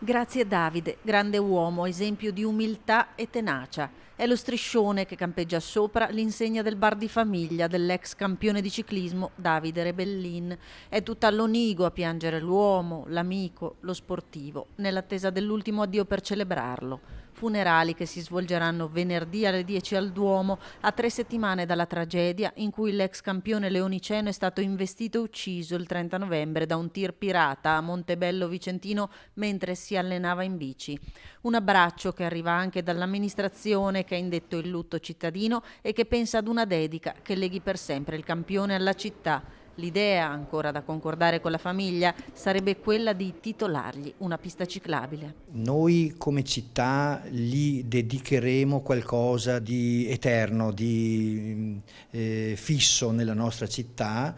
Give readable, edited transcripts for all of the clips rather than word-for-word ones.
Grazie Davide, grande uomo, esempio di umiltà e tenacia. È lo striscione che campeggia sopra l'insegna del bar di famiglia dell'ex campione di ciclismo Davide Rebellin. È tutta l'Onigo a piangere l'uomo, l'amico, lo sportivo, nell'attesa dell'ultimo addio per celebrarlo. Funerali che si svolgeranno venerdì alle 10 al Duomo, a 3 settimane dalla tragedia in cui l'ex campione leoniceno è stato investito e ucciso il 30 novembre da un tir pirata a Montebello Vicentino mentre si allenava in bici. Un abbraccio che arriva anche dall'amministrazione che ha indetto il lutto cittadino e che pensa ad una dedica che leghi per sempre il campione alla città. L'idea, ancora da concordare con la famiglia, sarebbe quella di titolargli una pista ciclabile. Noi come città gli dedicheremo qualcosa di eterno, di fisso nella nostra città.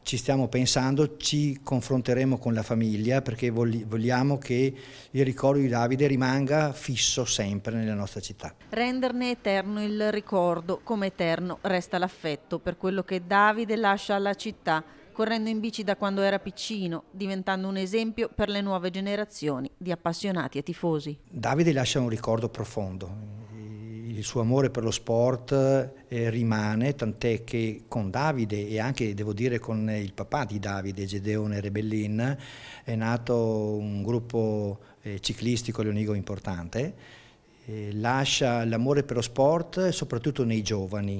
Ci stiamo pensando, ci confronteremo con la famiglia perché vogliamo che il ricordo di Davide rimanga fisso sempre nella nostra città. Renderne eterno il ricordo, come eterno resta l'affetto per quello che Davide lascia alla città, correndo in bici da quando era piccino, diventando un esempio per le nuove generazioni di appassionati e tifosi. Davide lascia un ricordo profondo, il suo amore per lo sport rimane, tant'è che con Davide e anche devo dire con il papà di Davide, Gedeone Rebellin, è nato un gruppo ciclistico leonigo importante, lascia l'amore per lo sport soprattutto nei giovani.